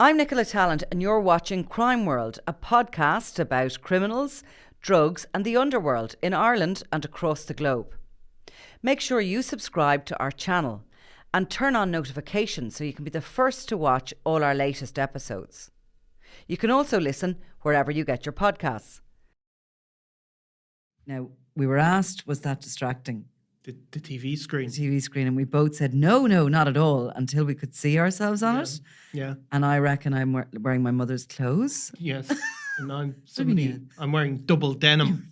I'm Nicola Talent and you're watching Crime World, a podcast about criminals, drugs and the underworld in Ireland and across the globe. Make sure you subscribe to our channel and turn on notifications so you can be the first to watch all our latest episodes. You can also listen wherever you get your podcasts. Now, we were asked, was that distracting? The TV screen. The TV screen, and we both said, no, not at all, until we could see ourselves on it. Yeah. And I reckon I'm wearing my mother's clothes. Yes. And I'm wearing double denim.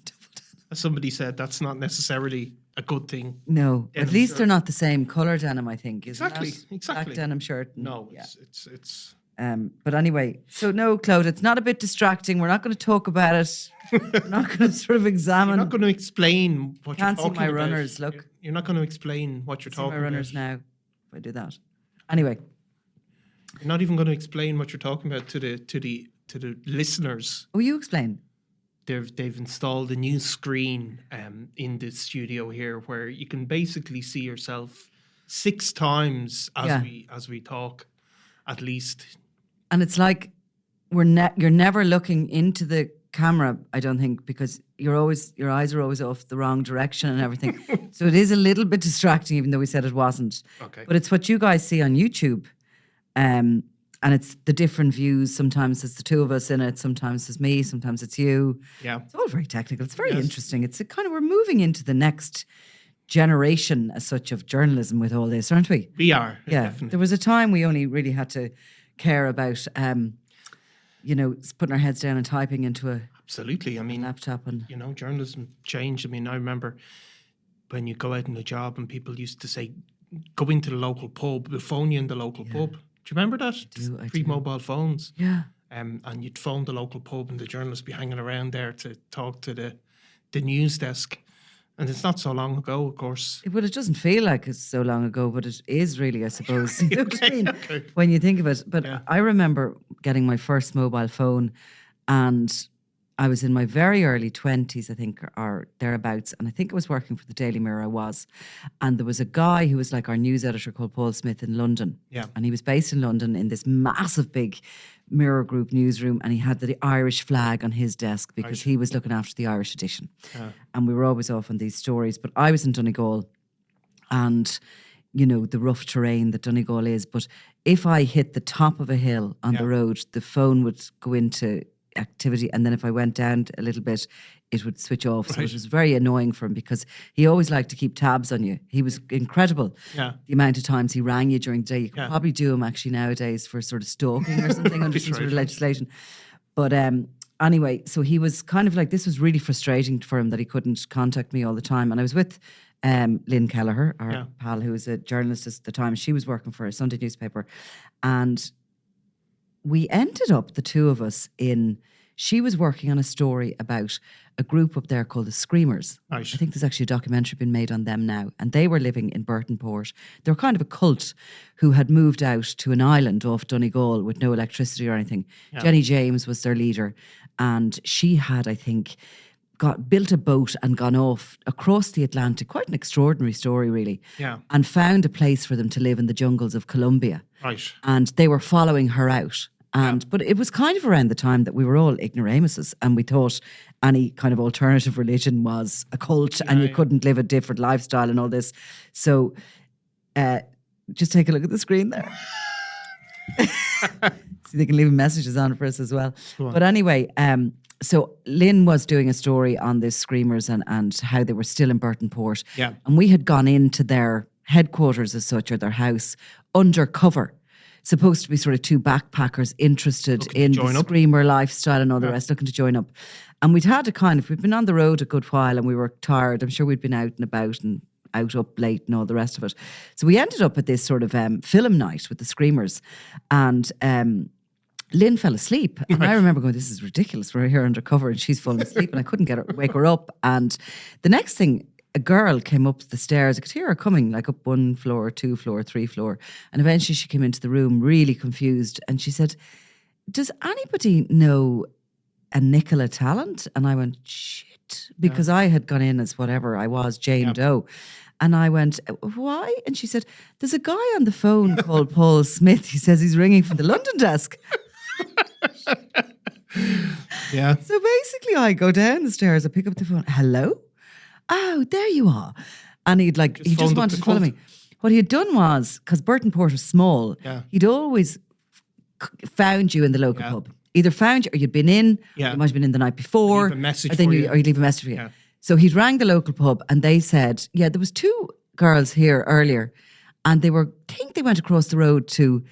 As somebody said, that's not necessarily a good thing. No, Denim at least shirt. they're not the same colour denim, I think. Exactly. Black denim shirt. No, yeah. it's But anyway, so no, Claude, it's not a bit distracting. We're not going to talk about it. We're not going to sort of examine. You're not going to explain what you're Can't talking see my about. runners, look. You're not going to explain what you're talking my runners about. now, if I do that. Anyway. You're not even going to explain what you're talking about to the listeners. Oh, you explain. They've installed a new screen in the studio here where you can basically see yourself 6 times as we talk, at least. And it's like you're never looking into the camera, I don't think, because your eyes are always off the wrong direction and everything. So it is a little bit distracting, even though we said it wasn't. Okay. But it's what you guys see on YouTube. And it's the different views. Sometimes it's the two of us in it. Sometimes it's me. Sometimes it's you. Yeah. It's all very technical. It's very interesting. It's we're moving into the next generation as such of journalism with all this, aren't we? We are. Yeah. Definitely. There was a time we only really had to care about, putting our heads down and typing into a Absolutely. I mean, laptop. And journalism changed. I mean, I remember when you go out on a job and people used to say, go into the local pub, we'll phone you in the local pub. Do you remember that? I do. Pre-mobile phones. Yeah. And you'd phone the local pub and the journalists be hanging around there to talk to the news desk. And it's not so long ago, of course. Well, it doesn't feel like it's so long ago, but it is really, I suppose. You know what I mean? Okay. When you think of it. But Yeah. I remember getting my first mobile phone and I was in my very early 20s, I think, or thereabouts. And I think I was working for the Daily Mirror, I was. And there was a guy who was like our news editor called Paul Smith in London. Yeah. And he was based in London in this massive big Mirror Group newsroom. And he had the Irish flag on his desk because he was looking after the Irish edition. And we were always off on these stories. But I was in Donegal and, the rough terrain that Donegal is. But if I hit the top of a hill on the road, the phone would go into activity, and then if I went down a little bit it would switch off. So it was very annoying for him because he always liked to keep tabs on you. He was incredible. Yeah. The amount of times he rang you during the day. You could probably do him actually nowadays for sort of stalking or something under some sort of legislation. But anyway, so he was kind of like, this was really frustrating for him that he couldn't contact me all the time. And I was with Lynn Kelleher, our pal, who was a journalist at the time. She was working for a Sunday newspaper. And we ended up, the two of us, she was working on a story about a group up there called the Screamers. Nice. I think there's actually a documentary been made on them now. And they were living in Burtonport. They were kind of a cult who had moved out to an island off Donegal with no electricity or anything. Yeah. Jenny James was their leader. And she had, I think, built a boat and gone off across the Atlantic. Quite an extraordinary story, really. Yeah. And found a place for them to live in the jungles of Colombia. Right. And they were following her out. But it was kind of around the time that we were all ignoramuses and we thought any kind of alternative religion was a cult and you couldn't live a different lifestyle and all this. So just take a look at the screen there. See, they can leave messages on for us as well. But anyway, so Lynn was doing a story on the Screamers and how they were still in Burtonport. Yeah. And we had gone into their headquarters as such, or their house, undercover. Supposed to be sort of two backpackers interested in the Screamer lifestyle and all the rest, looking to join up. And we'd been on the road a good while and we were tired. I'm sure we'd been out and about and out up late and all the rest of it. So we ended up at this sort of film night with the Screamers. And Lynn fell asleep. And I remember going, this is ridiculous. We're here undercover and she's falling asleep and I couldn't wake her up. And the next thing, a girl came up the stairs. I could hear her coming, like up 1 floor, 2 floor, 3 floor. And eventually she came into the room really confused. And she said, does anybody know a Nicola Talent? And I went, shit. Because I had gone in as whatever I was, Jane Doe. And I went, why? And she said, there's a guy on the phone called Paul Smith. He says he's ringing from the London desk. Yeah. So basically I go down the stairs, I pick up the phone. Hello? Oh, there you are. And he just wanted to follow me. What he had done was, because Burton Port was small, he'd always found you in the local pub. Either found you or you'd been in, you might have been in the night before. Leave a message or you'd leave a message for you. Yeah. So he'd rang the local pub and they said, there was 2 girls here earlier and they went across the road to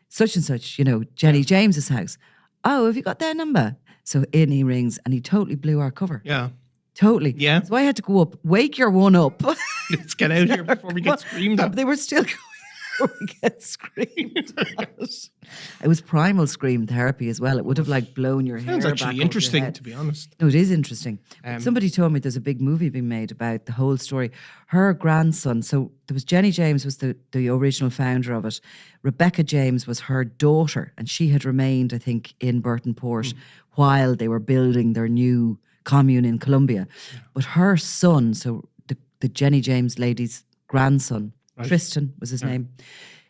such and such, Jenny James's house. Oh, have you got their number? So in he rings and he totally blew our cover. Yeah. Totally. Yeah. So I had to go up, wake your one up. Let's get out here before we get screamed at. They were still going before we get screamed at. It was primal scream therapy as well. It would have blown your hair back. Sounds actually interesting, to be honest. No, it is interesting. Somebody told me there's a big movie being made about the whole story. Her grandson, so there was Jenny James was the original founder of it. Rebecca James was her daughter and she had remained, I think, in Burton Port while they were building their new commune in Colombia. Yeah. But her son, so the Jenny James lady's grandson, Tristan was his name,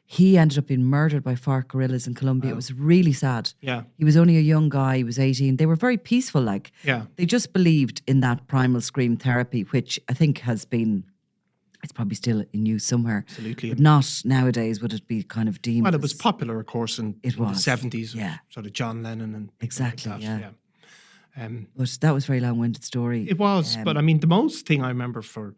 he ended up being murdered by FARC guerrillas in Colombia. It was really sad. Yeah. He was only a young guy, he was 18. They were very peaceful, They just believed in that primal scream therapy, which I think has been, it's probably still in use somewhere. Absolutely. But not nowadays would it be kind of deemed. Well, it was popular, of course, in the 70s. Yeah. Sort of John Lennon and exactly, like that. But that was a very long-winded story. It was, but I mean, the most thing I remember for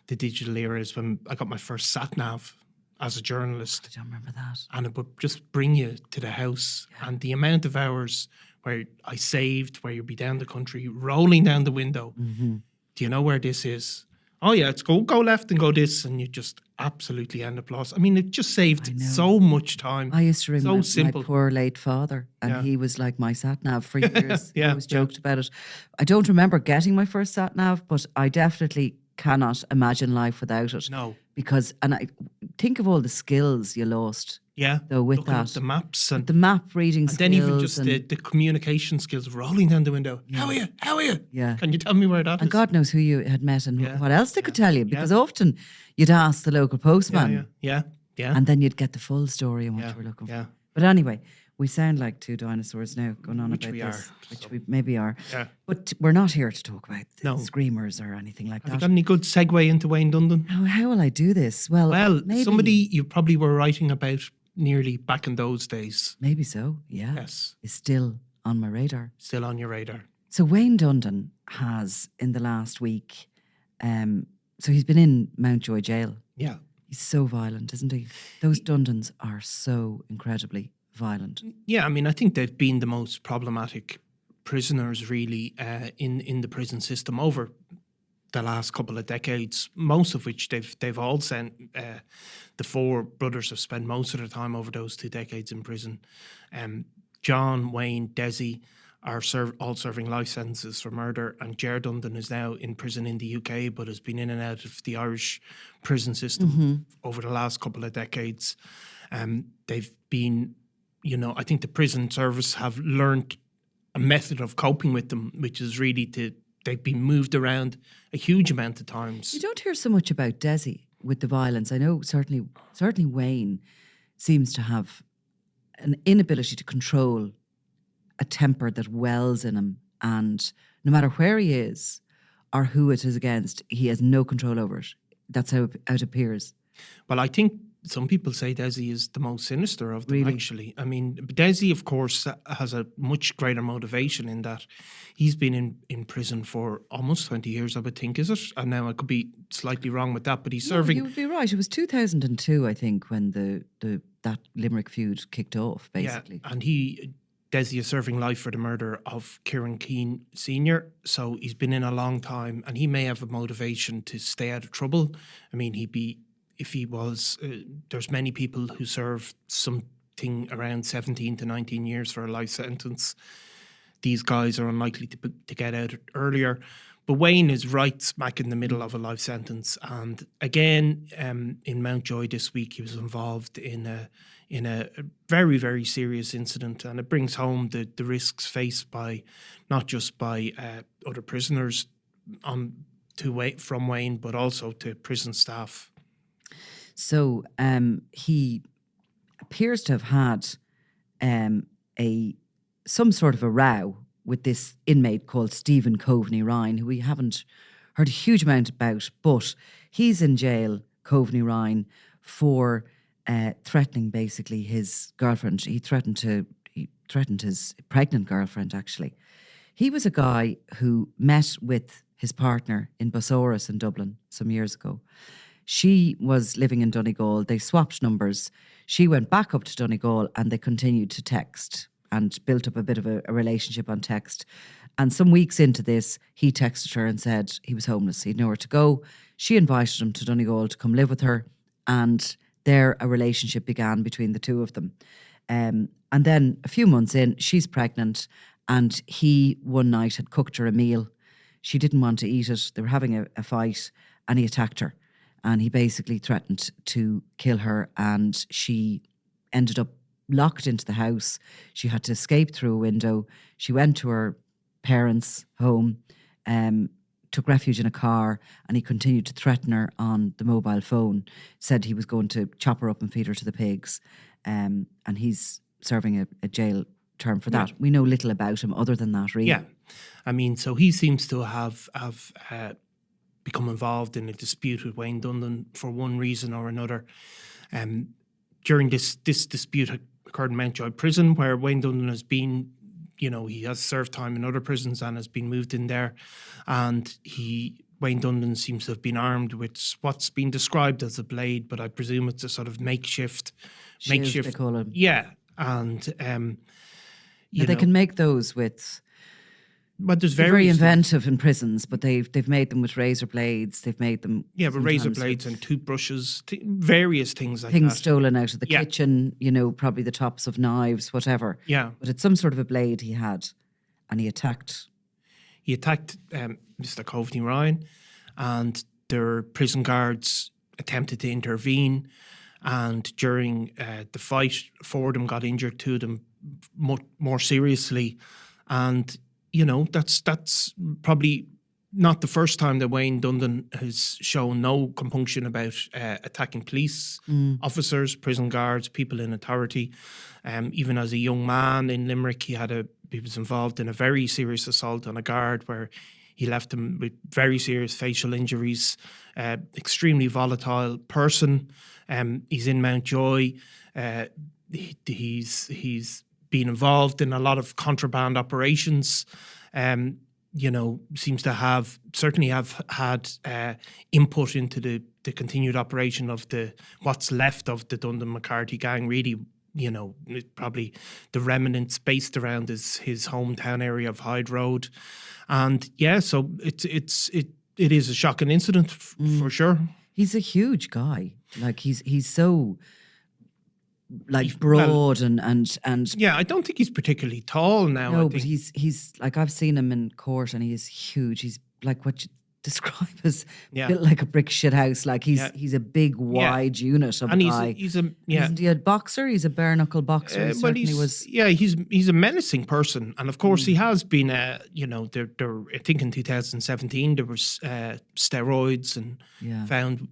the digital era is when I got my first sat-nav as a journalist. I don't remember that. And it would just bring you to the house. Yeah. And the amount of hours where I saved, where you'd be down the country, rolling down the window. Mm-hmm. Do you know where this is? Oh yeah, it's go left and go this, and you just absolutely end up lost. I mean, it just saved so much time. I used to ring my poor late father, and he was like my sat nav for years. I always joked about it. I don't remember getting my first sat nav, but I definitely cannot imagine life without it. No, because I think of all the skills you lost. Yeah, though with looking that, up the maps and the map reading, and then even just the communication skills, rolling down the window. Yeah. How are you? How are you? Yeah. Can you tell me where that is? And God knows who you had met and what else they could tell you, because often you'd ask the local postman. Yeah. And then you'd get the full story and what you were looking for. But anyway, we sound like 2 dinosaurs now going on about this, which we maybe are. Yeah. But we're not here to talk about screamers or anything like that. Have you got any good segue into Wayne Dundon? How will I do this? Well, maybe somebody you probably were writing about nearly back in those days. Maybe so, yeah. Yes. Is still on my radar. Still on your radar. So Wayne Dundon has, in the last week, so he's been in Mountjoy Jail. Yeah. He's so violent, isn't he? Those Dundons are so incredibly violent. Yeah, I mean, I think they've been the most problematic prisoners, really, in the prison system over the last couple of decades, most of which they've all sent. The 4 brothers have spent most of their time over those 2 decades in prison. John, Wayne, Desi are all serving life sentences for murder, and Ger Dundon is now in prison in the UK, but has been in and out of the Irish prison system over the last couple of decades. They've been, I think the prison service have learned a method of coping with them, which is really they've been moved around a huge amount of times. You don't hear so much about Desi with the violence. I know certainly Wayne seems to have an inability to control a temper that wells in him, and no matter where he is or who it is against, he has no control over it. That's how it appears. Well, I think some people say Desi is the most sinister of them, really? Actually. I mean, Desi, of course, has a much greater motivation in that he's been in prison for almost 20 years, I would think, is it? And now I could be slightly wrong with that, but he's serving... You would be right. It was 2002, I think, when that Limerick feud kicked off, basically. Yeah, and Desi is serving life for the murder of Kieran Keane Sr., so he's been in a long time, and he may have a motivation to stay out of trouble. I mean, if he was, there's many people who serve something around 17 to 19 years for a life sentence. These guys are unlikely to get out earlier. But Wayne is right smack in the middle of a life sentence. And again, in Mountjoy this week, he was involved in a very, very serious incident. And it brings home the risks faced by, not just by other prisoners from Wayne, but also to prison staff. So he appears to have had some sort of a row with this inmate called Stephen Coveney Ryan, who we haven't heard a huge amount about, but he's in jail, Coveney Ryan, for threatening basically his girlfriend. He threatened his pregnant girlfriend, actually. He was a guy who met with his partner in Bossoris in Dublin some years ago. She was living in Donegal. They swapped numbers. She went back up to Donegal and they continued to text and built up a bit of a relationship on text. And some weeks into this, he texted her and said he was homeless. He had nowhere to go. She invited him to Donegal to come live with her. And there a relationship began between the two of them. And then a few months in, she's pregnant and he one night had cooked her a meal. She didn't want to eat it. They were having a fight and he attacked her. And he basically threatened to kill her and she ended up locked into the house. She had to escape through a window. She went to her parents' home, took refuge in a car, and he continued to threaten her on the mobile phone, said he was going to chop her up and feed her to the pigs. And he's serving a jail term for that. We know little about him other than that, really. Yeah. I mean, so he seems to have become involved in a dispute with Wayne Dundon for one reason or another. During this dispute occurred in Mountjoy Prison, where Wayne Dundon has been, he has served time in other prisons and has been moved in there. And Wayne Dundon seems to have been armed with what's been described as a blade, but I presume it's a sort of makeshift. They call them. Yeah. And, they can make those with... But there's very inventive in prisons, but they've made them with razor blades. They've made them with razor blades and toothbrushes, various things like that. Things stolen out of the kitchen, probably the tops of knives, whatever. Yeah, but it's some sort of a blade he had, and he attacked. He attacked Mr. Coveney Ryan, and their prison guards attempted to intervene. And during the fight, four of them got injured, two of them more seriously, and. That's probably not the first time that Wayne Dundon has shown no compunction about attacking police officers, prison guards, people in authority. Even as a young man in Limerick, he was involved in a very serious assault on a guard where he left him with very serious facial injuries. Extremely volatile person. He's in Mountjoy. He's been involved in a lot of contraband operations, seems to certainly have had input into the continued operation of what's left of the Dundon McCarthy gang. Really, probably the remnants based around his hometown area of Hyde Road, and so it is a shocking incident for sure. He's a huge guy, like he's so. Broad and I don't think he's particularly tall now. No, but he's like, I've seen him in court and he is huge. He's like what you describe as built like a brick shit house. Like he's a big wide unit of a guy. Isn't he a boxer? He's a bare knuckle boxer. He certainly was. Yeah, he's a menacing person, and of course he has been. There I think in 2017 there was steroids and found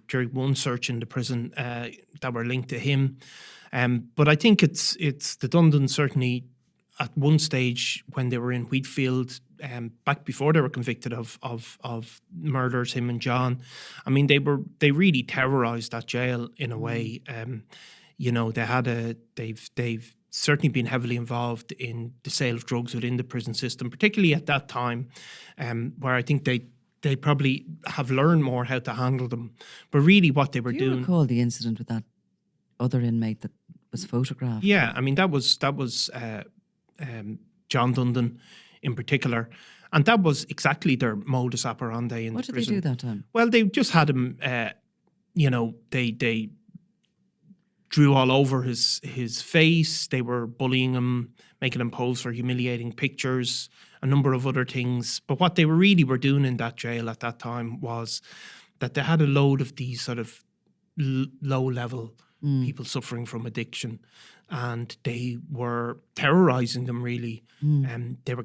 during one search in the prison that were linked to him. But I think it's the Dundon certainly at one stage when they were in Wheatfield. Back before they were convicted of murders, him and John, I mean, they really terrorised that jail in a way. They've certainly been heavily involved in the sale of drugs within the prison system, particularly at that time, where I think they probably have learned more how to handle them. But really, what they were doing. Do you recall the incident with that other inmate that was photographed? Yeah, I mean that was John Dundon in particular. And that was exactly their modus operandi in the prison. What did they do that time? Well, they just had him, they drew all over his face. They were bullying him, making him pose for humiliating pictures, a number of other things. But what they were doing in that jail at that time was that they had a load of these sort of low-level people suffering from addiction, and they were terrorizing them really. They were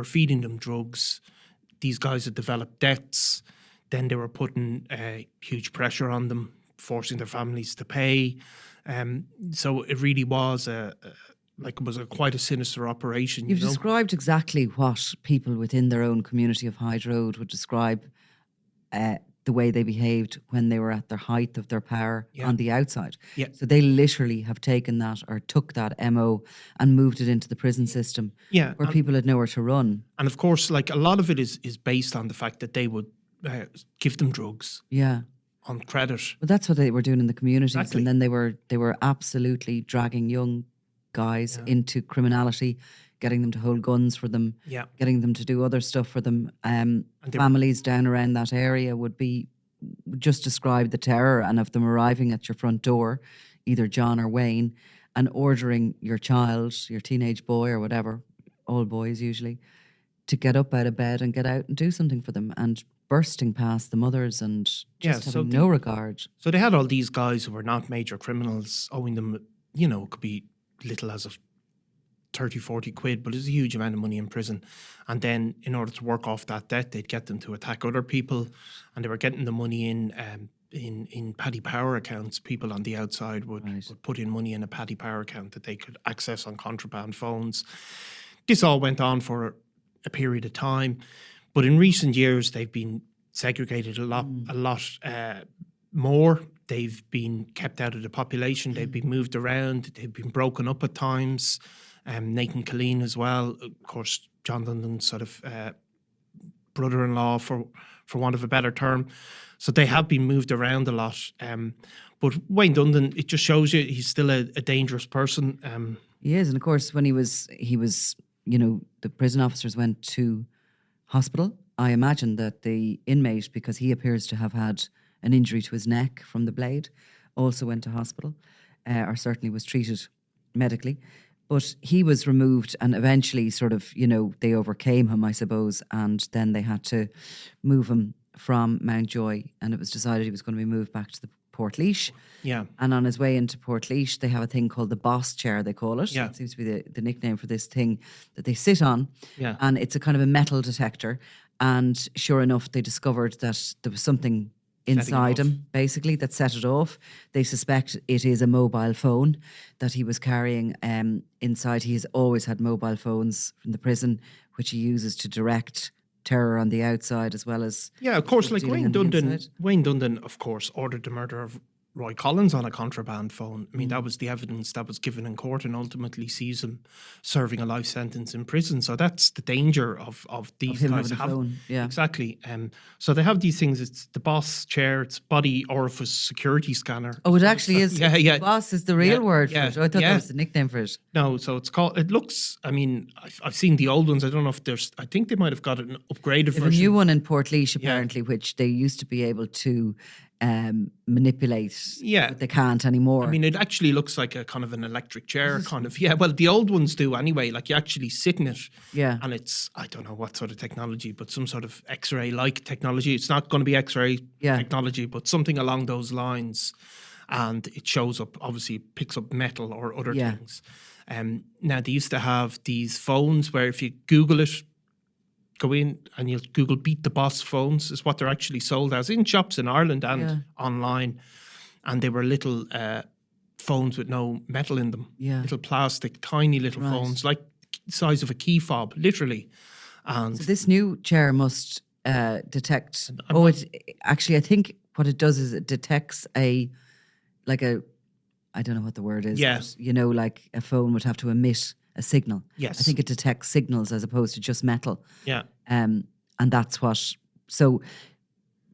feeding them drugs. These guys had developed debts. then they were putting huge pressure on them, forcing their families to pay. So it really was quite a sinister operation. You've described exactly what people within their own community of Hyde Road would describe the way they behaved when they were at their height of their power on the outside. Yeah. So they literally have taken that or took that MO and moved it into the prison system where people had nowhere to run. And of course, like a lot of it is based on the fact that they would give them drugs. Yeah. On credit. But that's what they were doing in the communities. Exactly. And then they were absolutely dragging young guys into criminality, getting them to hold guns for them, getting them to do other stuff for them. Families down around that area would just describe the terror and of them arriving at your front door, either John or Wayne, and ordering your child, your teenage boy or whatever, all boys usually, to get up out of bed and get out and do something for them, and bursting past the mothers and just having no regard. So they had all these guys who were not major criminals owing them, it could be little as of 30, 40 quid, but it's a huge amount of money in prison. And then in order to work off that debt, they'd get them to attack other people, and they were getting the money in Paddy Power accounts. People on the outside would put in money in a Paddy Power account that they could access on contraband phones. This all went on for a period of time, but in recent years they've been segregated a lot more. They've been kept out of the population. They've been moved around. They've been broken up at times. Nathan Killeen as well, of course, John Dundon's sort of brother-in-law, for want of a better term. So they have been moved around a lot. But Wayne Dundon, it just shows you he's still a dangerous person. He is, and of course, when he was, the prison officers went to hospital. I imagine that the inmate, because he appears to have had an injury to his neck from the blade, also went to hospital, or certainly was treated medically. But he was removed, and eventually sort of, they overcame him, I suppose, and then they had to move him from Mountjoy, and it was decided he was going to be moved back to the Portlaoise. Yeah. And on his way into Portlaoise, they have a thing called the boss chair, they call it. Yeah. It seems to be the nickname for this thing that they sit on. Yeah. And it's a kind of a metal detector. And sure enough, they discovered that there was something inside him, basically, that set it off. They suspect it is a mobile phone that he was carrying inside. He has always had mobile phones from the prison, which he uses to direct terror on the outside as well as... Yeah, of course, like Wayne Dundon, of course, ordered the murder of Roy Collins on a contraband phone. I mean, that was the evidence that was given in court, and ultimately sees him serving a life sentence in prison. So that's the danger of these guys phone. Yeah, exactly. So they have these things. It's the boss chair. It's body orifice security scanner. Oh, it actually is. Yeah. The boss is the real word for it. I thought that was the nickname for it. No, so it's called. It looks. I mean, I've seen the old ones. I don't know if there's. I think they might have got an upgraded version. A new one in Portlaoise apparently, which they used to be able to manipulate. Yeah, but they can't anymore. I mean, it actually looks like a kind of an electric chair, kind of. Yeah, well, the old ones do anyway. Like you actually sit in it. Yeah, and it's, I don't know what sort of technology, but some sort of X-ray like technology. It's not going to be X-ray technology, but something along those lines. And it shows up. Obviously, it picks up metal or other things. Now they used to have these phones where if you Google it, go in and you'll Google "beat the boss" phones, is what they're actually sold as in shops in Ireland and online. And they were little phones with no metal in them. Yeah. Little plastic, tiny little phones, like the size of a key fob, literally. And so this new chair must detect... I think what it does is it detects I don't know what the word is. Yeah. But, like a phone would have to emit a signal. Yes. I think it detects signals as opposed to just metal. Yeah. And that's what... So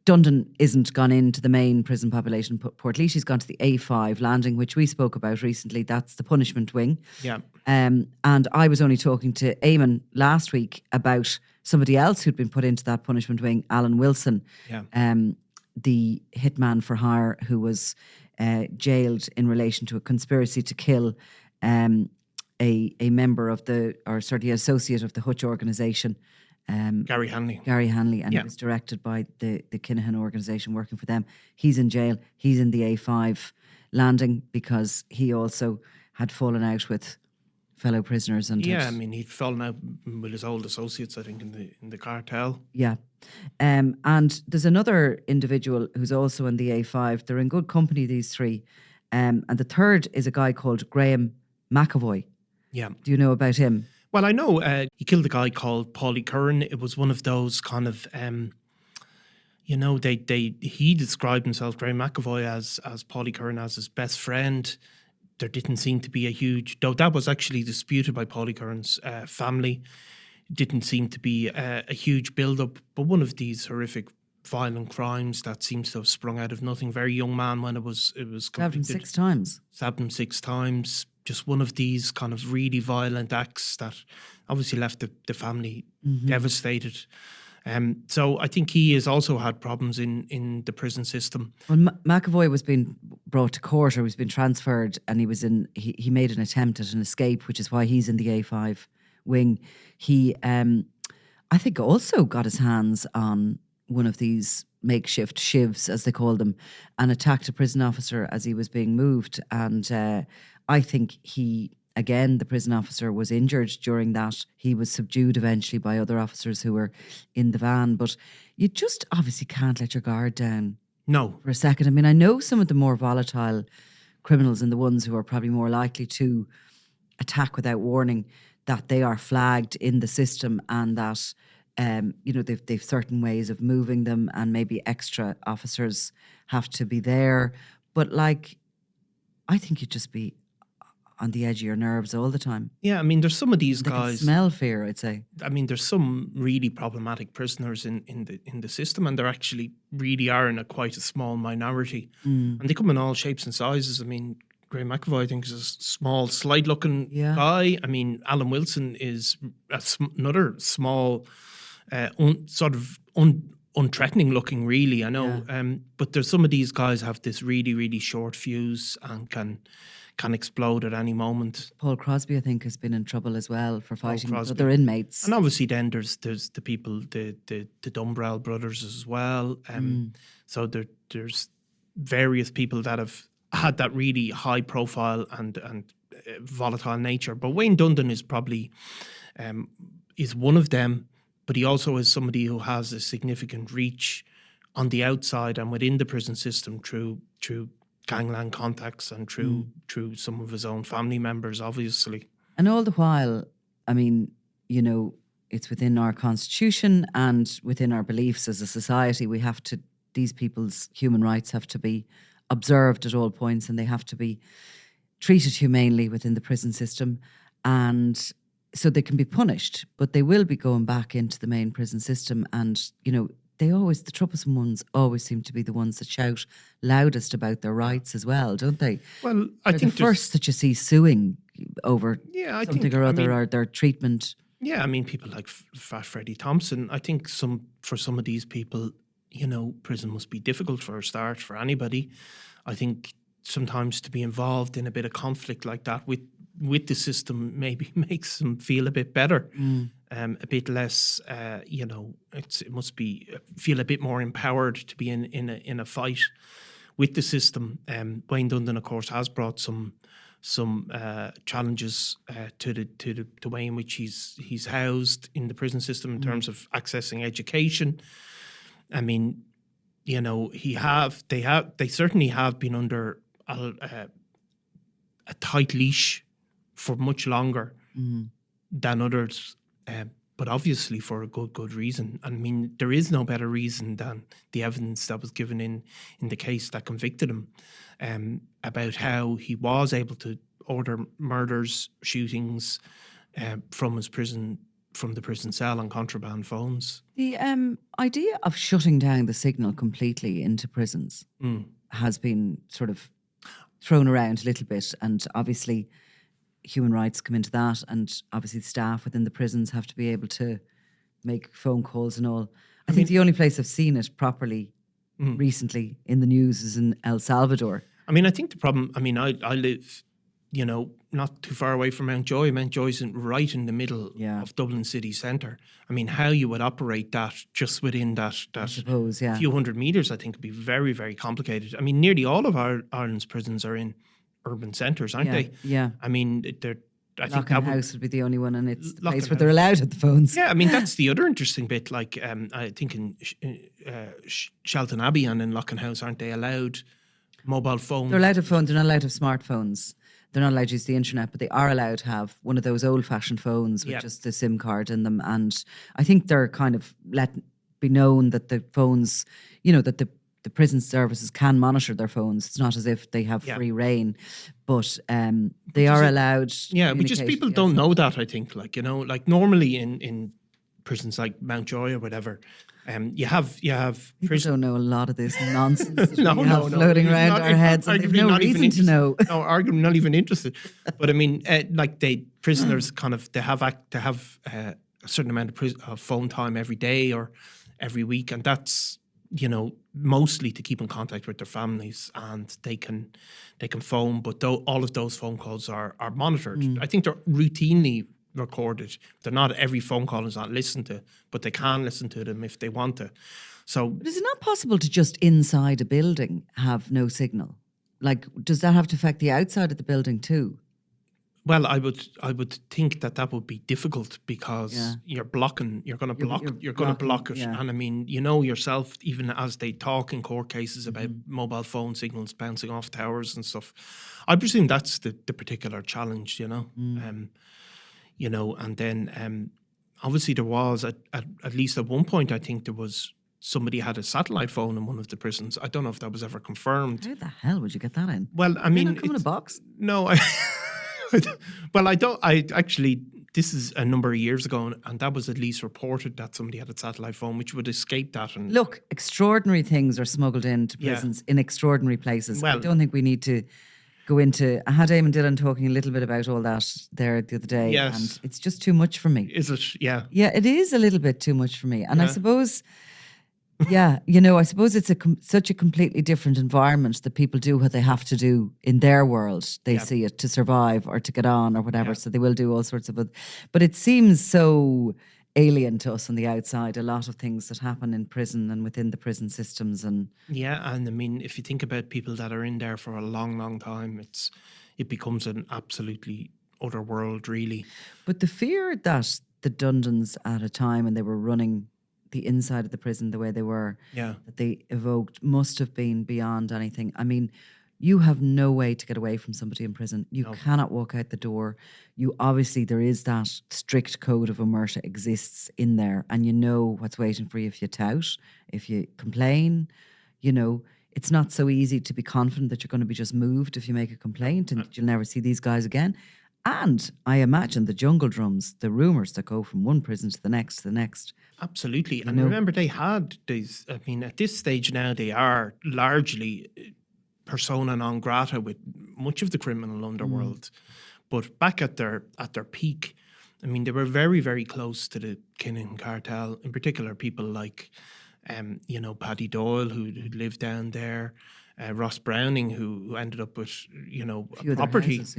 Dundon isn't gone into the main prison population. Portlaoise has gone to the A5 landing, which we spoke about recently. That's the punishment wing. Yeah. And I was only talking to Eamon last week about somebody else who'd been put into that punishment wing, Alan Wilson, the hitman for hire who was jailed in relation to a conspiracy to kill a member of certainly associate of the Hutch organisation. Gary Hanley. And it was directed by the Kinahan organisation working for them. He's in jail. He's in the A5 landing because he also had fallen out with fellow prisoners. And I mean, he'd fallen out with his old associates, I think, in the cartel. Yeah. And there's another individual who's also in the A5. They're in good company, these three. And the third is a guy called Graham McEvoy. Yeah. Do you know about him? Well, I know he killed a guy called Paulie Curran. It was one of those kind of, he described himself, Graham McEvoy, as Paulie Curran, as his best friend. There didn't seem to be a huge, though that was actually disputed by Paulie Curran's family. Didn't seem to be a huge build-up, but one of these horrific violent crimes that seems to have sprung out of nothing. Very young man when it was convicted. Stabbed him 6 times. Stabbed him 6 times. Just one of these kind of really violent acts that obviously left the family devastated. So I think he has also had problems in the prison system. Well, McEvoy was being brought to court, or was being transferred, and he made an attempt at an escape, which is why he's in the A5 wing. He, I think, also got his hands on one of these makeshift shivs, as they call them, and attacked a prison officer as he was being moved. And I think the prison officer was injured during that. He was subdued eventually by other officers who were in the van. But you just obviously can't let your guard down. No. For a second. I mean, I know some of the more volatile criminals and the ones who are probably more likely to attack without warning, that they are flagged in the system, and that they've certain ways of moving them, and maybe extra officers have to be there. But I think you'd just be on the edge of your nerves all the time. Yeah, I mean, there's some of these they guys. Can smell fear, I'd say. I mean, there's some really problematic prisoners in the system, and they're actually really are in quite a small minority, and they come in all shapes and sizes. I mean, Graham McEvoy, I think, is a small, slight-looking guy. I mean, Alan Wilson is another small, sort of unthreatening-looking, really. I know, but there's some of these guys have this really, really short fuse and can explode at any moment. Paul Crosby, I think, has been in trouble as well for fighting other inmates. And obviously then there's the people, the Dumbrell brothers as well. So there's various people that have had that really high profile and volatile nature. But Wayne Dundon is probably is one of them, but he also is somebody who has a significant reach on the outside and within the prison system through gangland contacts and through some of his own family members, obviously. And all the while, I mean, it's within our constitution and within our beliefs as a society. These people's human rights have to be observed at all points, and they have to be treated humanely within the prison system. And so they can be punished, but they will be going back into the main prison system. And, the troublesome ones always seem to be the ones that shout loudest about their rights as well, don't they? Well, They're the first that you see suing over something or other, or their treatment. Yeah, I mean, people like Fat Freddie Thompson. I think for some of these people, prison must be difficult for a start for anybody. I think sometimes to be involved in a bit of conflict like that with the system maybe makes them feel a bit better, a bit less. It must feel a bit more empowered to be in a fight with the system. Wayne Dundon, of course, has brought some challenges to the way in which he's housed in the prison system in terms of accessing education. I mean, they certainly have been under a tight leash for much longer than others, but obviously for a good reason. I mean, there is no better reason than the evidence that was given in the case that convicted him, about how he was able to order murders, shootings from the prison cell on contraband phones. The idea of shutting down the signal completely into prisons has been sort of thrown around a little bit, and obviously human rights come into that, and obviously staff within the prisons have to be able to make phone calls and all. I think the only place I've seen it properly recently in the news is in El Salvador. I mean, I think the problem, I live, not too far away from Mountjoy. Mountjoy's right in the middle of Dublin city centre. I mean, how you would operate that just within that I suppose, few hundred metres, I think would be very, very complicated. I mean, nearly all of Ireland's prisons are in urban centres, aren't they? Yeah. I mean, I think that House would be the only one, and it's the place where they're allowed at the phones. Yeah, I mean, that's the other interesting bit. Like, I think in Shelton Abbey and in Locken House, aren't they allowed mobile phones? They're allowed to phone. They're not allowed to have smartphones. They're not allowed to use the internet, but they are allowed to have one of those old-fashioned phones with just the SIM card in them. And I think they're kind of let be known that the phones, that the prison services can monitor their phones. It's not as if they have free reign, but they are allowed. Yeah, but just people don't know that, I think. Like, like normally in prisons like Mountjoy or whatever, you have people don't know a lot of this nonsense no, floating around our heads, and they've no reason to know. No, arguably not even interested. But I mean, like prisoners kind of they have a certain amount of phone time every day or every week, and that's mostly to keep in contact with their families, and they can phone, but all of those phone calls are monitored. I think they're routinely recorded. They're not, every phone call is not listened to, but they can listen to them if they want to. So, but is it not possible to just inside a building have no signal? Like, does that have to affect the outside of the building too? Well, I would think that would be difficult because you're going to block it. Yeah. And I mean, yourself, even as they talk in court cases about mobile phone signals bouncing off towers and stuff, I presume that's the particular challenge, and then obviously there was at least at one point, I think there was somebody had a satellite phone in one of the prisons. I don't know if that was ever confirmed. How the hell would you get that in? Well, I mean, come in a box. No, well, I actually, this is a number of years ago, and that was at least reported that somebody had a satellite phone, which would escape that. And look, extraordinary things are smuggled into prisons in extraordinary places. Well, I don't think we need to go into. I had Eamon Dillon talking a little bit about all that there the other day, and it's just too much for me. Is it? Yeah. Yeah, it is a little bit too much for me, and I suppose. Yeah, I suppose it's such a completely different environment that people do what they have to do in their world. They see it to survive or to get on or whatever, so they will do all sorts of it. But it seems so alien to us on the outside, a lot of things that happen in prison and within the prison systems. And I mean, if you think about people that are in there for a long, long time, it becomes an absolutely other world, really. But the fear that the Dundons at a time when they were running the inside of the prison the way they were, that they evoked must have been beyond anything. I mean, you have no way to get away from somebody in prison. You cannot walk out the door. Obviously there is that strict code of omerta exists in there, and you know what's waiting for you if you tout, if you complain. It's not so easy to be confident that you're going to be just moved if you make a complaint and you'll never see these guys again. And I imagine the jungle drums, the rumours that go from one prison to the next. Absolutely. And remember, they had these, I mean, at this stage now, they are largely persona non grata with much of the criminal underworld. But back at their peak, I mean, they were very, very close to the Kinnan cartel, in particular people like, Paddy Doyle, who lived down there, Ross Browning, who ended up with, property. Houses,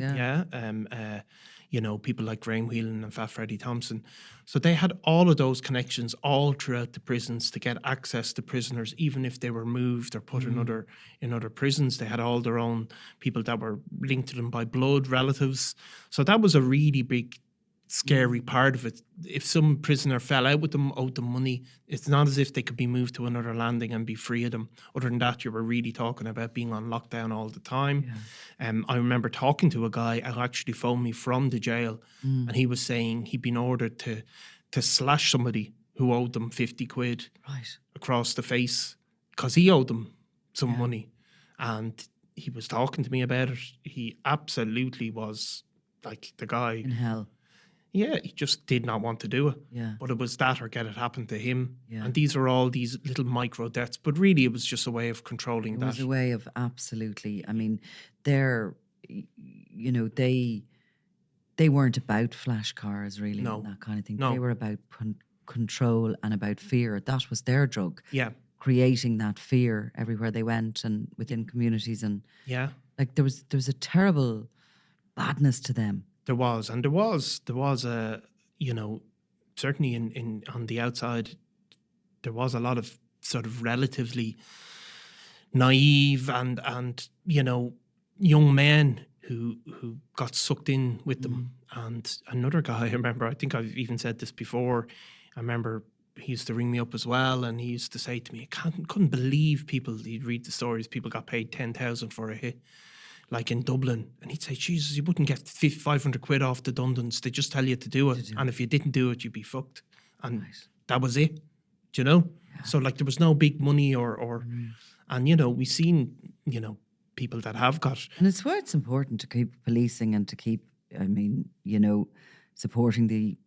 people like Graham Whelan and Fat Freddie Thompson. So they had all of those connections all throughout the prisons to get access to prisoners, even if they were moved or put in other prisons. They had all their own people that were linked to them by blood, relatives. So that was a really big, scary part of it. If some prisoner fell out with them, owed them money, it's not as if they could be moved to another landing and be free of them. Other than that, you were really talking about being on lockdown all the time. I remember talking to a guy who actually phoned me from the jail, and he was saying he'd been ordered to slash somebody who owed them 50 quid across the face because he owed them some money. And he was talking to me about it. He absolutely was like the guy in hell. Yeah, he just did not want to do it. Yeah. But it was that or get it happen to him. Yeah. And these are all these little micro deaths. But really, it was just a way of controlling that. It was a way of, absolutely. I mean, they weren't about flash cars, really, and that kind of thing. No. They were about control and about fear. That was their drug. Yeah. Creating that fear everywhere they went and within communities. And like there was a terrible badness to them. There was a, certainly in on the outside, there was a lot of sort of relatively naive and young men who got sucked in with them. And another guy, I remember, I think I've even said this before, I remember he used to ring me up as well, and he used to say to me, couldn't believe people, he'd read the stories, people got paid 10,000 for a hit, like in Dublin. And he'd say, Jesus, you wouldn't get 500 quid off the Dundons. They just tell you to do it. And if you didn't do it, you'd be fucked. And that was it, do you know? Yeah. So like there was no big money or and, you know, we've seen, you know, people that have got. And it's why it's important to keep policing and to keep, I mean, you know, supporting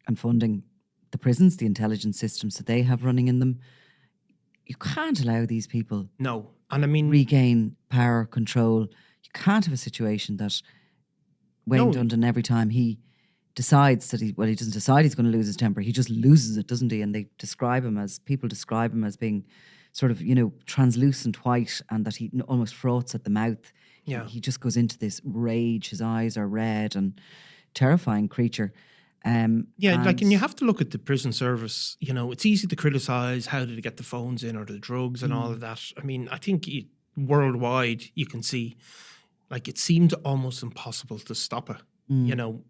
and funding the prisons, the intelligence systems that they have running in them. You can't allow these people and I mean regain power, control. You can't have a situation that Wayne Dundon, every time he decides that he doesn't decide he's going to lose his temper, he just loses it, doesn't he? And people describe him as being sort of, you know, translucent white, and that he almost froths at the mouth. Yeah. He just goes into this rage. His eyes are red, and terrifying creature. And you have to look at the prison service. You know, it's easy to criticise how did they get the phones in or the drugs and all of that. I mean, I think worldwide you can see, like, it seemed almost impossible to stop it. You know,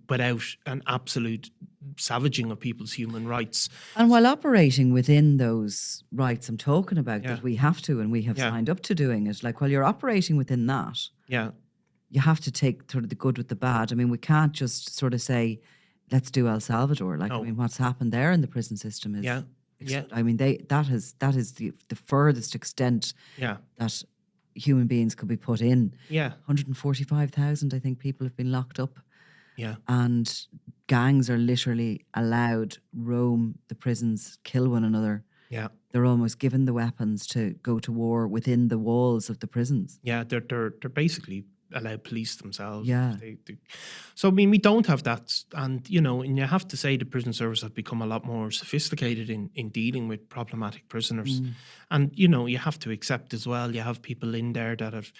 without an absolute savaging of people's human rights. And while operating within those rights I'm talking about, that we have to, and we have signed up to doing it, like while you're operating within that, you have to take sort of the good with the bad. I mean, we can't just sort of say, let's do El Salvador. Like, I mean, what's happened there in the prison system is, I mean, that is the furthest extent that human beings could be put in. 145,000, I think, people have been locked up. And gangs are literally allowed roam the prisons, kill one another. They're almost given the weapons to go to war within the walls of the prisons. They're basically allowed police themselves. So I mean, we don't have that, and you know, and you have to say the prison service have become a lot more sophisticated in dealing with problematic prisoners. And you know, you have to accept as well, you have people in there that have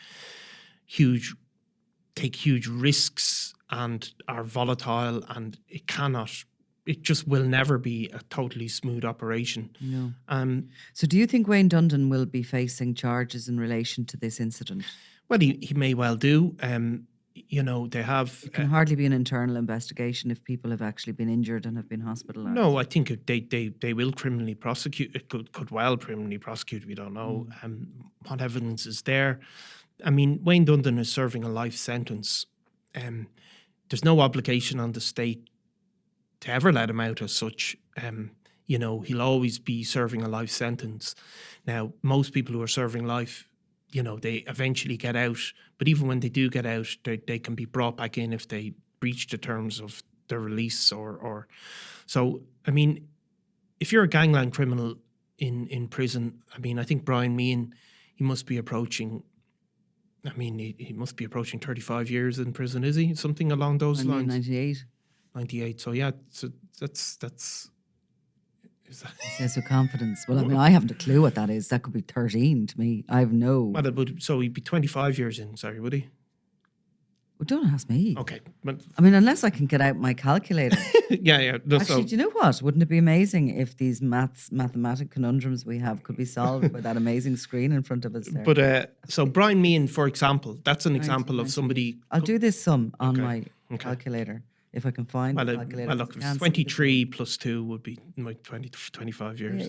take huge risks and are volatile, and it just will never be a totally smooth operation. So do you think Wayne Dundon will be facing charges in relation to this incident? Well, he may well do. You know, they have... It can hardly be an internal investigation if people have actually been injured and have been hospitalised. No, I think they will criminally prosecute. It could well criminally prosecute. We don't know what evidence is there. I mean, Wayne Dundon is serving a life sentence. There's no obligation on the state to ever let him out as such. You know, he'll always be serving a life sentence. Now, most people who are serving life, you know, they eventually get out. But even when they do get out, they can be brought back in if they breach the terms of their release or... So, I mean, if you're a gangland criminal in prison, I mean, I think Brian Meehan, he must be approaching... I mean, he must be approaching 35 years in prison, is he? Something along those lines. 98. 98. So, yeah, so that's... He says with confidence. Well, I mean, I haven't a clue what that is. That could be 13 to me. I have no... Well, so he'd be 25 years in, sorry, would he? Well, don't ask me. Okay. But I mean, unless I can get out my calculator. No, actually, do you know what? Wouldn't it be amazing if these mathematic conundrums we have could be solved by that amazing screen in front of us there? But, so Brian Meehan, for example, that's an example of somebody... I'll do this sum on my calculator. If I can find the calculator. Well, look, 23 plus 2 would be like 25 years. Yeah,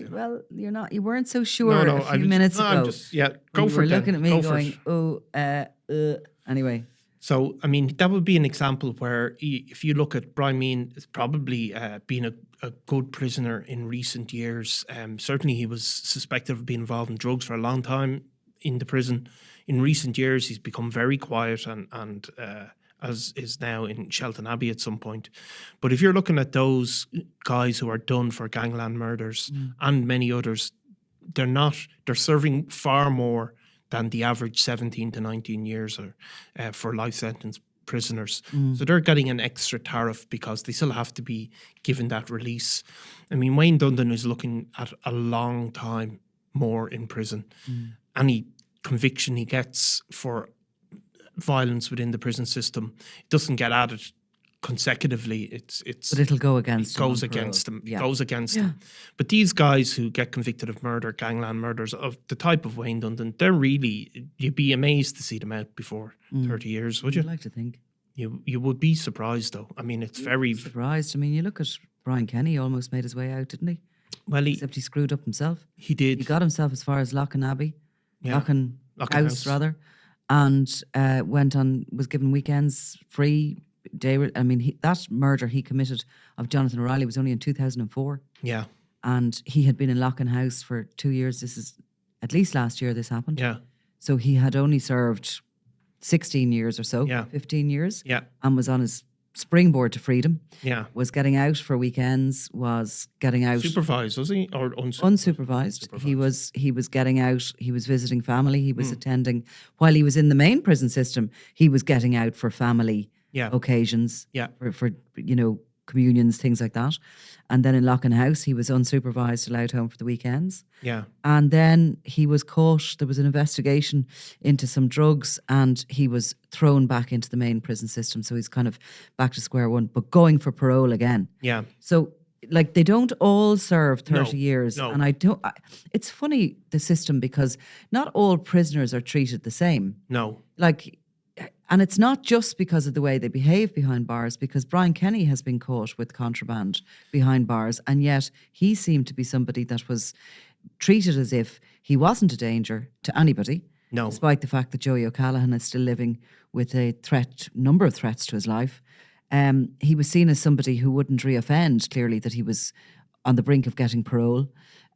you know. Well, you weren't so sure a few minutes ago. I'm just, go for it. You were looking at me going, anyway. So, I mean, that would be an example where if you look at Brian Meehan, it's probably been a good prisoner in recent years. Certainly he was suspected of being involved in drugs for a long time in the prison. In recent years, he's become very quiet and as is now in Shelton Abbey at some point. But if you're looking at those guys who are done for gangland murders and many others, they're serving far more than the average 17 to 19 years for life sentence prisoners. So they're getting an extra tariff because they still have to be given that release. I mean, Wayne Dundon is looking at a long time more in prison. Any conviction he gets for violence within the prison system, it doesn't get added consecutively, But it'll go against it him goes on parole. against them. Yeah. It goes against them. But these guys who get convicted of murder, gangland murders of the type of Wayne Dundon, they're really, you'd be amazed to see them out before 30 years, would you? I'd like to think. You would be surprised, though. I mean, it's very surprised. I mean, you look at Brian Kenny, almost made his way out, didn't he? well. Except he screwed up himself. He did. He got himself as far as Loughin Abbey, Yeah. Loughin Loughin House rather, and was given weekends free. I mean, that murder he committed of Jonathan O'Reilly was only in 2004, Yeah, and he had been in Loughin House for 2 years. This is at least last year this happened. yeah, So he had only served 16 years or so, Yeah. 15 years, yeah, and was on his springboard to freedom. yeah. Was getting out for weekends, was getting out Supervised, was he, or unsupervised. He was getting out. He was visiting family. He was attending while he was in the main prison system. He was getting out for family Yeah, occasions, yeah, for communions, things like that. And then in Loughin House, he was unsupervised, allowed home for the weekends. yeah, And then he was caught. There was an investigation into some drugs, and he was thrown back into the main prison system. So he's kind of back to square one, but going for parole again. yeah. So, like, they don't all serve 30 No, years. no. And it's funny, the system, because not all prisoners are treated the same. No, Like, and it's not just because of the way they behave behind bars, because Brian Kenny has been caught with contraband behind bars, and yet he seemed to be somebody that was treated as if he wasn't a danger to anybody, no. despite the fact that Joey O'Callaghan is still living with a number of threats to his life. He was seen as somebody who wouldn't reoffend, clearly, that he was on the brink of getting parole.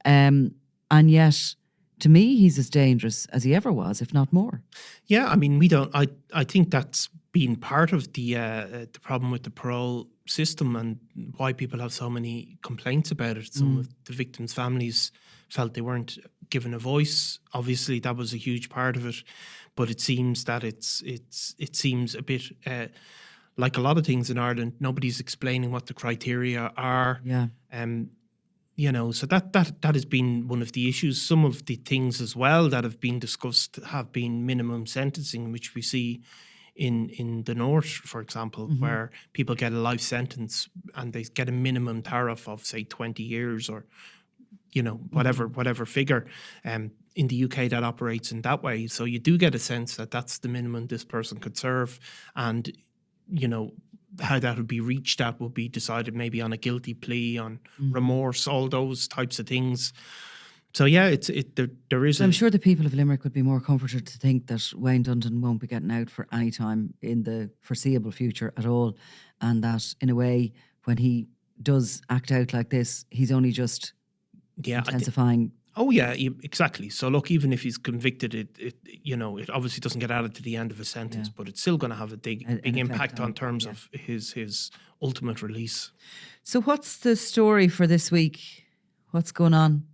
And yet, to me, he's as dangerous as he ever was, if not more. Yeah, I mean, we don't. I think that's been part of the problem with the parole system and why people have so many complaints about it. Some of the victims' families felt they weren't given a voice. Obviously, that was a huge part of it, but it seems that it seems a bit like a lot of things in Ireland. Nobody's explaining what the criteria are. Yeah. So that has been one of the issues. Some of the things as well that have been discussed have been minimum sentencing, which we see in the north, for example, where people get a life sentence and they get a minimum tariff of, say, 20 years or, whatever figure. In the UK, that operates in that way. So you do get a sense that that's the minimum this person could serve. And, how that would be reached at would be decided maybe on a guilty plea, on remorse, all those types of things. So yeah, there is. I'm sure the people of Limerick would be more comforted to think that Wayne Dundon won't be getting out for any time in the foreseeable future at all, and that in a way, when he does act out like this, he's only just intensifying. Oh yeah, exactly. So look, even if he's convicted, it obviously doesn't get added to the end of a sentence, but it's still going to have a big impact on terms of his ultimate release. So what's the story for this week? What's going on?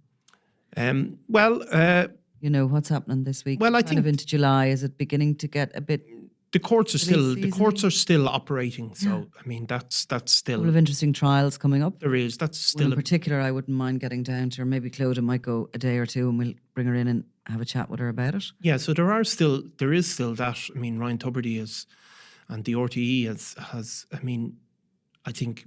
What's happening this week? Well, I think into July, is it beginning to get a bit? The courts are still operating. So I mean, that's still a couple of interesting trials coming up. There is. That's still in particular. I wouldn't mind getting down to, or maybe Clodagh might go a day or two, and we'll bring her in and have a chat with her about it. Yeah. So there is still that. I mean, Ryan Tubridy and the RTE has. I mean, I think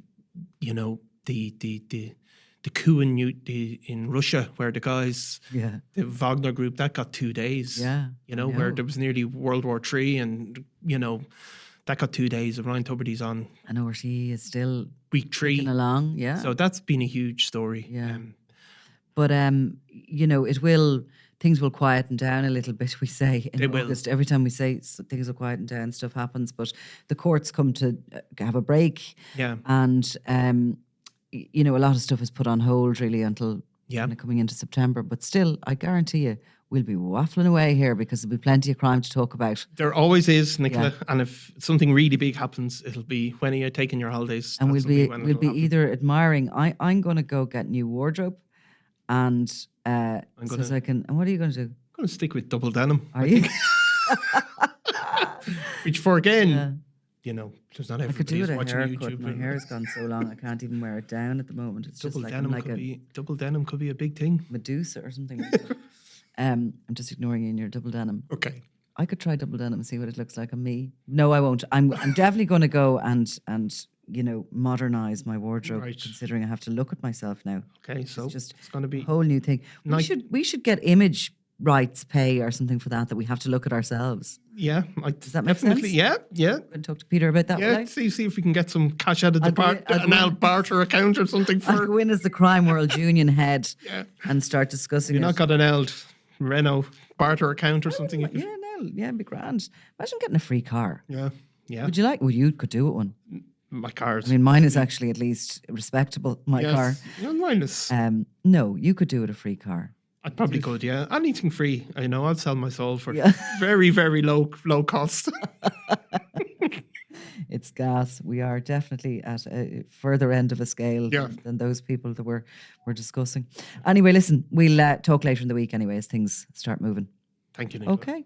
the coup in Russia, where the guys, the Wagner group, that got 2 days. Yeah. Where there was nearly World War III, and, that got 2 days. And Ryan Tubridy's on. And RTE is still week 3. Along, yeah. So that's been a huge story. Yeah. But, things will quieten down a little bit, we say, in August. Every time we say things will quieten down, stuff happens. But the courts come to have a break. Yeah. And, a lot of stuff is put on hold really until kind of coming into September. But still, I guarantee you, we'll be waffling away here because there'll be plenty of crime to talk about. There always is, Nicola. Yeah. And if something really big happens, it'll be when are you taking your holidays? And we'll be either admiring. I'm going to go get new wardrobe, and And what are you going to do? I'm going to stick with double denim. Are you? Which for again. There's not everybody who's watching YouTube. My hair's gone so long I can't even wear it down at the moment. It's double just denim double denim could be a big thing. Medusa or something like that. I'm just ignoring you in your double denim. Okay. I could try double denim and see what it looks like on me. No, I won't. I'm definitely going to go and modernize my wardrobe, considering I have to look at myself now. Okay, so it's going to be a whole new thing. We should get image rights pay or something for that we have to look at ourselves. Yeah, does that make sense? Yeah. I'm going to talk to Peter about that. Yeah, see if we can get some cash out of the barter account or something. I'll go in as the Crime World Union head and start discussing. You're not got an old Renault barter account or something. It'd be grand. Imagine getting a free car. Yeah. Would you like? Well, you could do it one. My car's. I mean, mine is actually at least respectable. My car. No, mine is. No, you could do it a free car. I probably could. Yeah, anything free. I know. I'll sell my soul for very, very low cost. It's gas. We are definitely at a further end of a scale than those people that we're discussing. Anyway, listen, we'll talk later in the week anyway as things start moving. Thank you, Nicola. Okay.